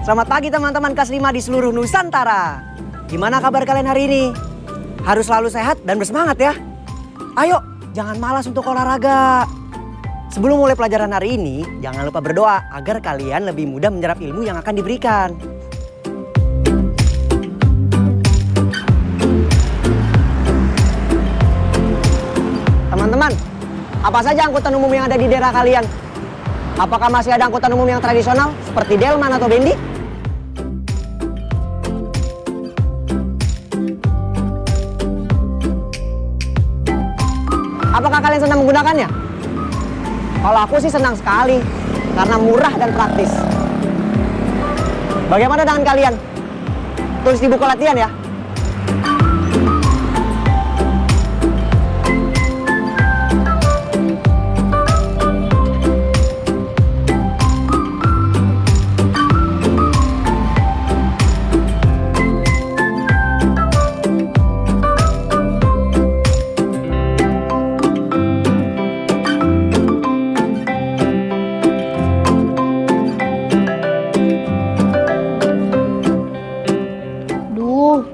Selamat pagi teman-teman kelas 5 di seluruh Nusantara. Gimana kabar kalian hari ini? Harus selalu sehat dan bersemangat ya. Ayo, jangan malas untuk olahraga. Sebelum mulai pelajaran hari ini, jangan lupa berdoa agar kalian lebih mudah menyerap ilmu yang akan diberikan. Teman-teman, apa saja angkutan umum yang ada di daerah kalian? Apakah masih ada angkutan umum yang tradisional seperti Delman atau Bendi? Apakah kalian senang menggunakannya? Kalau aku sih senang sekali, karena murah dan praktis. Bagaimana dengan kalian? Tulis di buku latihan ya.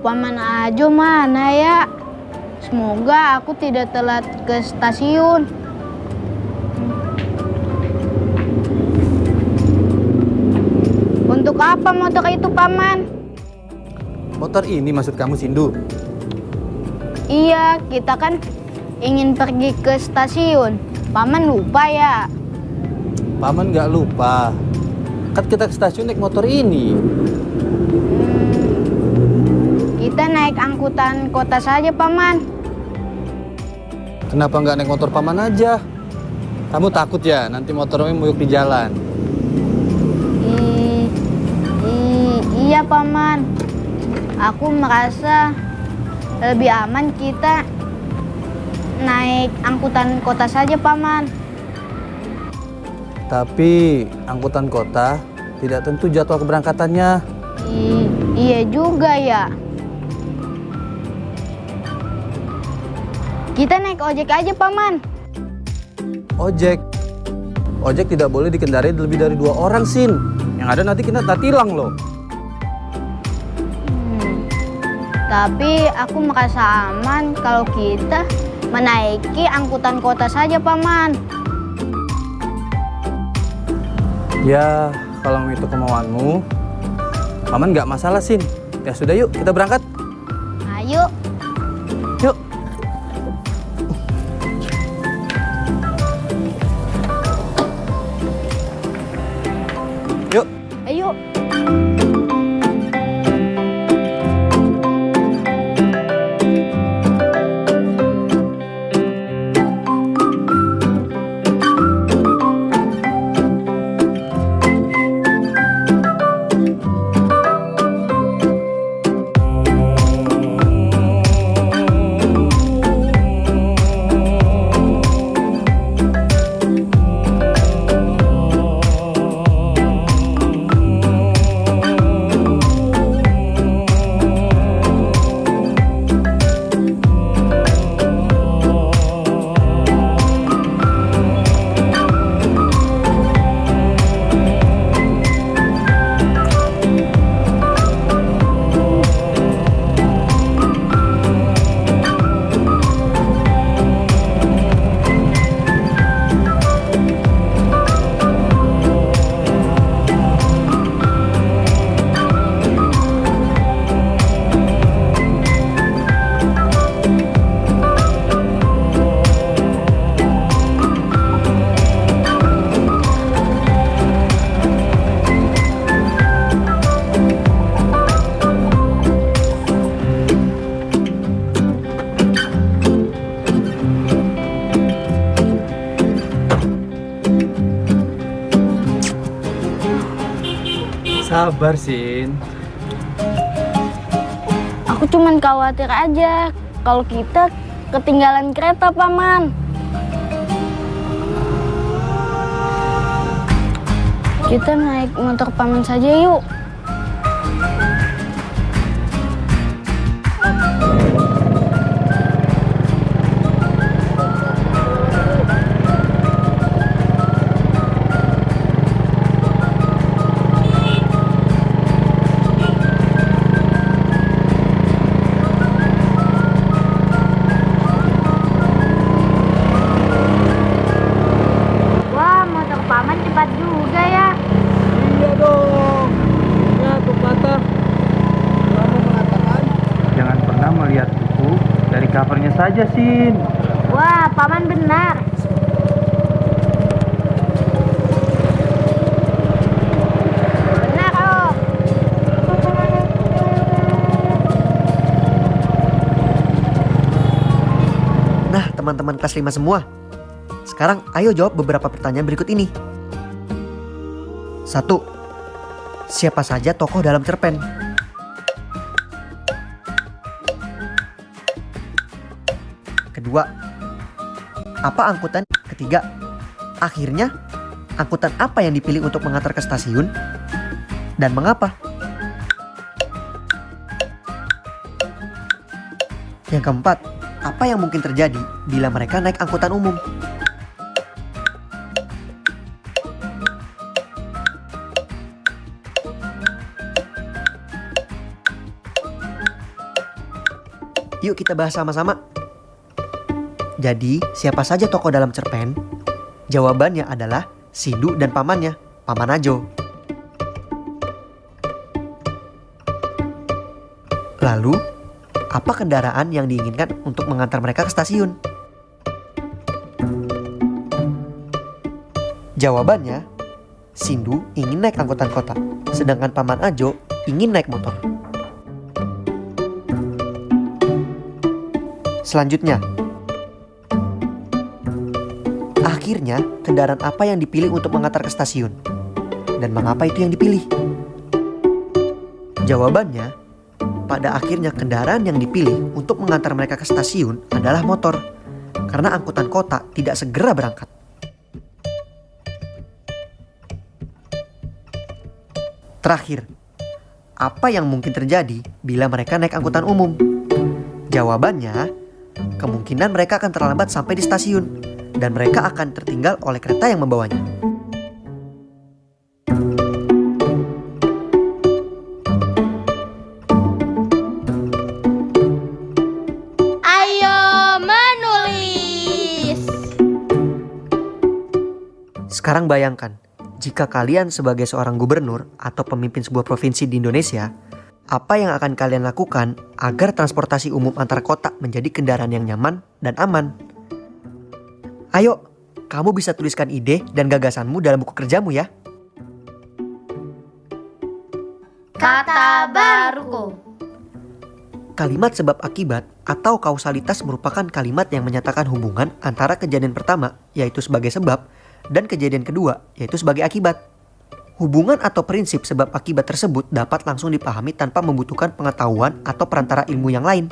Paman Ajo mana ya? Semoga aku tidak telat ke stasiun. Untuk apa motor itu, Paman? Motor ini maksud kamu, Sindu? Iya, kita kan ingin pergi ke stasiun. Paman lupa ya? Paman nggak lupa. Kan kita ke stasiun naik motor ini. Kita naik angkutan kota saja, Paman. Kenapa nggak naik motor Paman aja? Kamu takut ya nanti motornya muyuk di jalan? Iya, Paman. Aku merasa lebih aman kita naik angkutan kota saja, Paman. Tapi angkutan kota tidak tentu jadwal keberangkatannya. Iya juga ya. Kita naik ojek aja, Paman. Ojek? Ojek tidak boleh dikendarai lebih dari 2 orang, Sin. Yang ada nanti kita tilang loh. Tapi aku merasa aman kalau kita menaiki angkutan kota saja, Paman. Ya, kalau itu kemauanmu, Paman nggak masalah, Sin. Ya sudah, yuk kita berangkat. Ayo. Yuk. Yuk. Ayo. Sabar, Sin. Aku cuman khawatir aja kalau kita ketinggalan kereta, Paman. Kita naik motor Paman saja yuk. Tanya saja, Sin. Wah, paman benar. Benar, Om. Nah, teman-teman kelas 5 semua. Sekarang ayo jawab beberapa pertanyaan berikut ini. 1. Siapa saja tokoh dalam cerpen? Kedua, apa angkutan? Ketiga, akhirnya angkutan apa yang dipilih untuk mengantar ke stasiun? Dan mengapa? Yang keempat, apa yang mungkin terjadi bila mereka naik angkutan umum? Yuk kita bahas sama-sama. Jadi, siapa saja tokoh dalam cerpen? Jawabannya adalah Sindu dan pamannya, Paman Ajo. Lalu, apa kendaraan yang diinginkan untuk mengantar mereka ke stasiun? Jawabannya, Sindu ingin naik angkutan kota, sedangkan Paman Ajo ingin naik motor. Selanjutnya, akhirnya kendaraan apa yang dipilih untuk mengantar ke stasiun? Dan mengapa itu yang dipilih? Jawabannya, pada akhirnya kendaraan yang dipilih untuk mengantar mereka ke stasiun adalah motor, karena angkutan kota tidak segera berangkat. Terakhir, apa yang mungkin terjadi bila mereka naik angkutan umum? Jawabannya, kemungkinan mereka akan terlambat sampai di stasiun dan mereka akan tertinggal oleh kereta yang membawanya. Ayo menulis. Sekarang bayangkan, jika kalian sebagai seorang gubernur atau pemimpin sebuah provinsi di Indonesia, apa yang akan kalian lakukan agar transportasi umum antar kota menjadi kendaraan yang nyaman dan aman? Ayo, kamu bisa tuliskan ide dan gagasanmu dalam buku kerjamu ya. Kata baruku. Kalimat sebab akibat atau kausalitas merupakan kalimat yang menyatakan hubungan antara kejadian pertama, yaitu sebagai sebab, dan kejadian kedua, yaitu sebagai akibat. Hubungan atau prinsip sebab akibat tersebut dapat langsung dipahami tanpa membutuhkan pengetahuan atau perantara ilmu yang lain.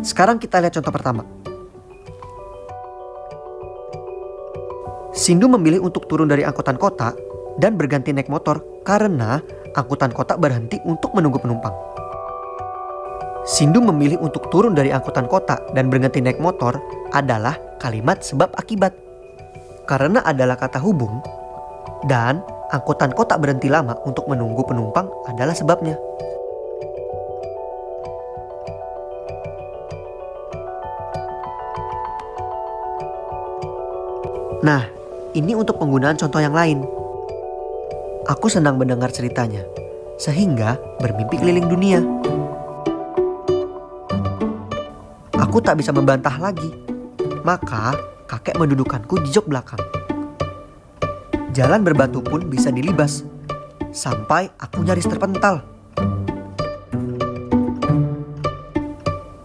Sekarang kita lihat contoh pertama. Sindu memilih untuk turun dari angkutan kota dan berganti naik motor karena angkutan kota berhenti untuk menunggu penumpang. Sindu memilih untuk turun dari angkutan kota dan berganti naik motor adalah kalimat sebab akibat. Karena adalah kata hubung dan angkutan kota berhenti lama untuk menunggu penumpang adalah sebabnya. Nah, ini untuk penggunaan contoh yang lain. Aku senang mendengar ceritanya, sehingga bermimpi keliling dunia. Aku tak bisa membantah lagi, maka kakek mendudukanku di jok belakang. Jalan berbatu pun bisa dilibas, sampai aku nyaris terpental.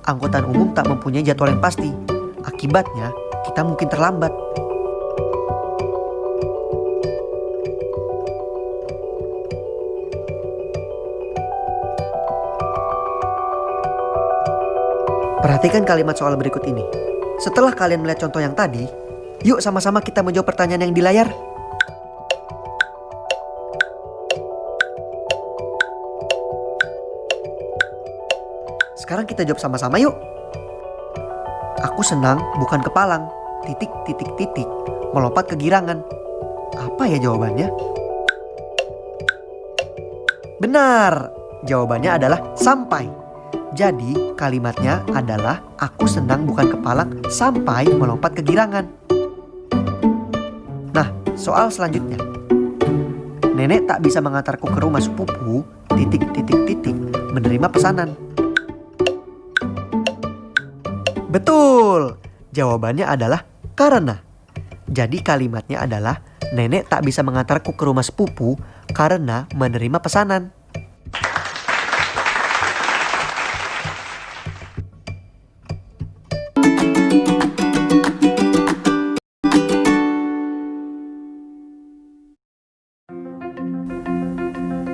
Angkutan umum tak mempunyai jadwal yang pasti, akibatnya kita mungkin terlambat. Perhatikan kalimat soal berikut ini. Setelah kalian melihat contoh yang tadi, yuk sama-sama kita menjawab pertanyaan yang di layar. Sekarang kita jawab sama-sama yuk. Aku senang bukan kepalang, titik, titik, titik, melompat ke girangan. Apa ya jawabannya? Benar, jawabannya adalah sampai. Jadi kalimatnya adalah aku senang bukan kepalang sampai melompat ke girangan. Nah, soal selanjutnya. Nenek tak bisa mengantarku ke rumah sepupu titik menerima pesanan. Betul, jawabannya adalah karena. Jadi kalimatnya adalah nenek tak bisa mengantarku ke rumah sepupu karena menerima pesanan.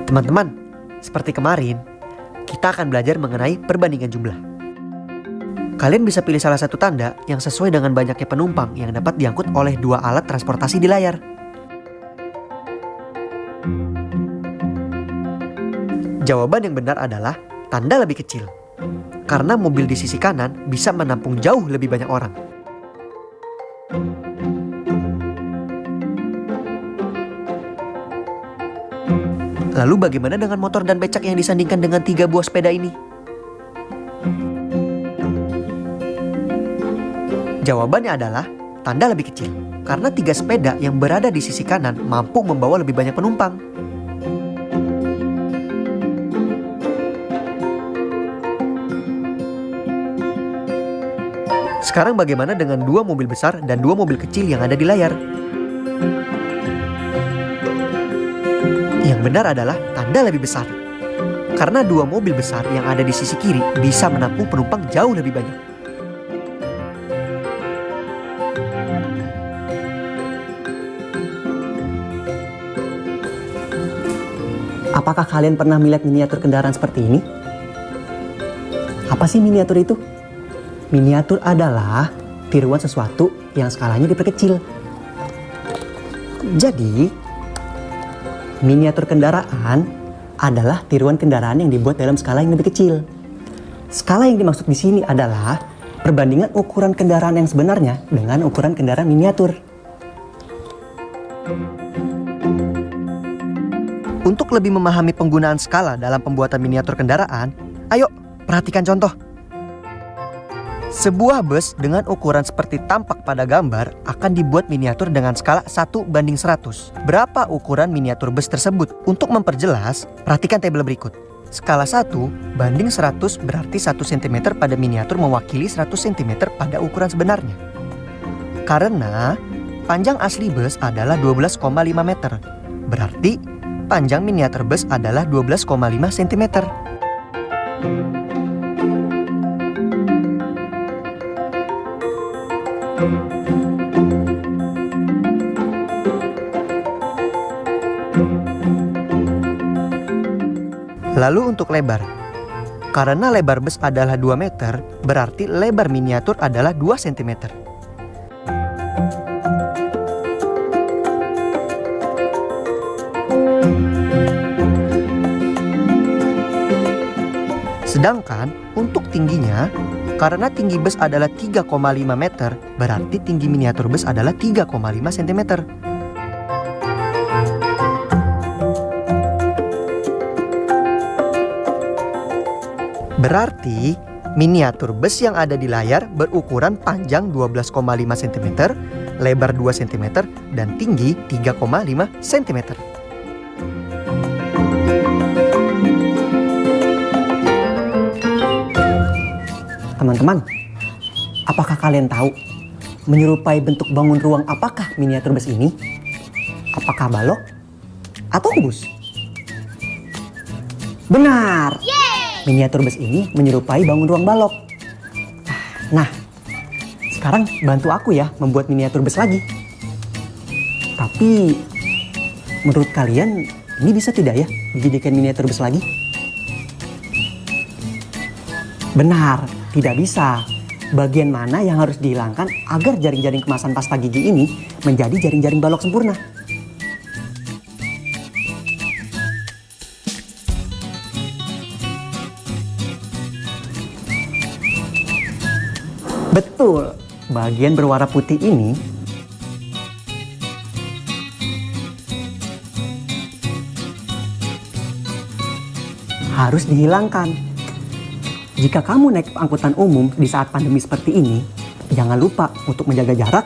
Teman-teman, seperti kemarin, kita akan belajar mengenai perbandingan jumlah. Kalian bisa pilih salah satu tanda yang sesuai dengan banyaknya penumpang yang dapat diangkut oleh dua alat transportasi di layar. Jawaban yang benar adalah tanda lebih kecil. Karena mobil di sisi kanan bisa menampung jauh lebih banyak orang. Lalu bagaimana dengan motor dan becak yang disandingkan dengan 3 buah sepeda ini? Jawabannya adalah tanda lebih kecil. Karena 3 sepeda yang berada di sisi kanan mampu membawa lebih banyak penumpang. Sekarang bagaimana dengan 2 mobil besar dan 2 mobil kecil yang ada di layar? Yang benar adalah tanda lebih besar. Karena 2 mobil besar yang ada di sisi kiri bisa menampung penumpang jauh lebih banyak. Apakah kalian pernah melihat miniatur kendaraan seperti ini? Apa sih miniatur itu? Miniatur adalah tiruan sesuatu yang skalanya diperkecil. Jadi, miniatur kendaraan adalah tiruan kendaraan yang dibuat dalam skala yang lebih kecil. Skala yang dimaksud di sini adalah perbandingan ukuran kendaraan yang sebenarnya dengan ukuran kendaraan miniatur. Untuk lebih memahami penggunaan skala dalam pembuatan miniatur kendaraan, ayo perhatikan contoh. Sebuah bus dengan ukuran seperti tampak pada gambar akan dibuat miniatur dengan skala 1:100. Berapa ukuran miniatur bus tersebut? Untuk memperjelas, perhatikan tabel berikut. Skala 1:100 berarti 1 cm pada miniatur mewakili 100 cm pada ukuran sebenarnya. Karena panjang asli bus adalah 12,5 meter. Berarti panjang miniatur bus adalah 12,5 cm. Lalu untuk lebar. Karena lebar bus adalah 2 meter, berarti lebar miniatur adalah 2 cm. Sedangkan untuk tingginya, karena tinggi bus adalah 3,5 meter, berarti tinggi miniatur bus adalah 3,5 cm. Berarti miniatur bus yang ada di layar berukuran panjang 12,5 cm, lebar 2 cm, dan tinggi 3,5 cm. Teman-teman, apakah kalian tahu menyerupai bentuk bangun ruang apakah miniatur bus ini? Apakah balok atau bus? Benar! Miniatur bus ini menyerupai bangun ruang balok. Nah, sekarang bantu aku ya membuat miniatur bus lagi. Tapi, menurut kalian ini bisa tidak ya dijadikan miniatur bus lagi? Benar, tidak bisa. Bagian mana yang harus dihilangkan agar jaring-jaring kemasan pasta gigi ini menjadi jaring-jaring balok sempurna? Betul, bagian berwarna putih ini harus dihilangkan. Jika kamu naik angkutan umum di saat pandemi seperti ini, jangan lupa untuk menjaga jarak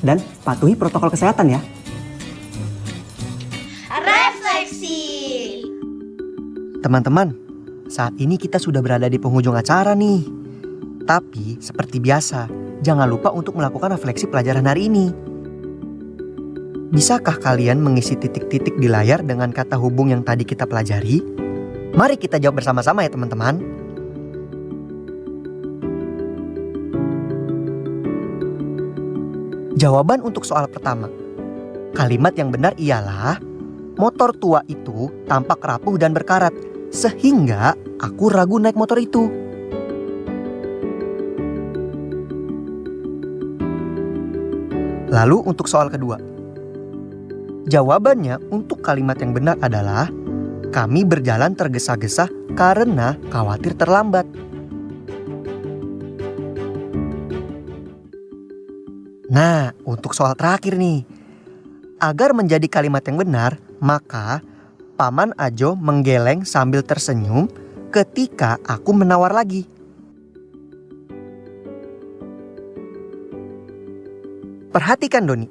dan patuhi protokol kesehatan ya. Refleksi. Teman-teman, saat ini kita sudah berada di penghujung acara nih. Tapi seperti biasa, jangan lupa untuk melakukan refleksi pelajaran hari ini. Bisakah kalian mengisi titik-titik di layar dengan kata hubung yang tadi kita pelajari? Mari kita jawab bersama-sama ya teman-teman. Jawaban untuk soal pertama. Kalimat yang benar ialah, motor tua itu tampak rapuh dan berkarat, sehingga aku ragu naik motor itu. Lalu untuk soal kedua. Jawabannya untuk kalimat yang benar adalah, kami berjalan tergesa-gesa karena khawatir terlambat. Nah, untuk soal terakhir nih. Agar menjadi kalimat yang benar, maka Paman Ajo menggeleng sambil tersenyum ketika aku menawar lagi. Perhatikan Doni.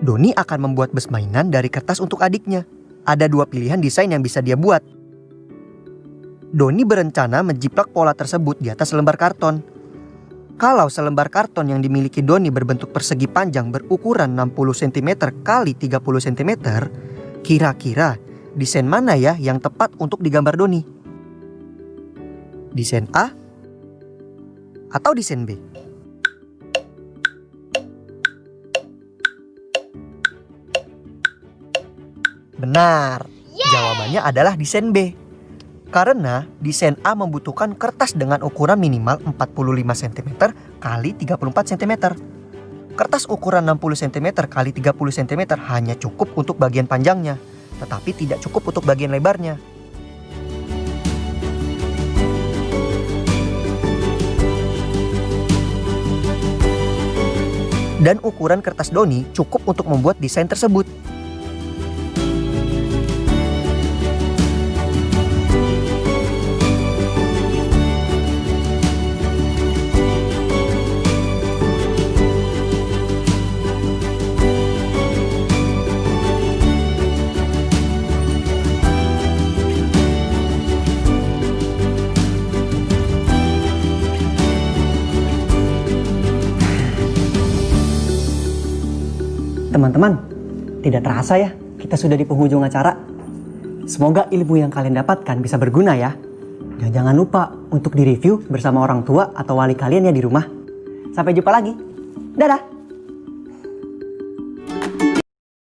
Doni akan membuat bus mainan dari kertas untuk adiknya. Ada 2 pilihan desain yang bisa dia buat. Doni berencana menjiplak pola tersebut di atas lembar karton. Kalau selembar karton yang dimiliki Doni berbentuk persegi panjang berukuran 60 cm x 30 cm, kira-kira desain mana ya yang tepat untuk digambar Doni? Desain A atau desain B? Benar, jawabannya adalah desain B. Karena desain A membutuhkan kertas dengan ukuran minimal 45 cm x 34 cm. Kertas ukuran 60 cm x 30 cm hanya cukup untuk bagian panjangnya, tetapi tidak cukup untuk bagian lebarnya. Dan ukuran kertas Doni cukup untuk membuat desain tersebut. Teman-teman, tidak terasa ya, kita sudah di penghujung acara. Semoga ilmu yang kalian dapatkan bisa berguna ya. Dan jangan lupa untuk direview bersama orang tua atau wali kalian ya di rumah. Sampai jumpa lagi. Dadah!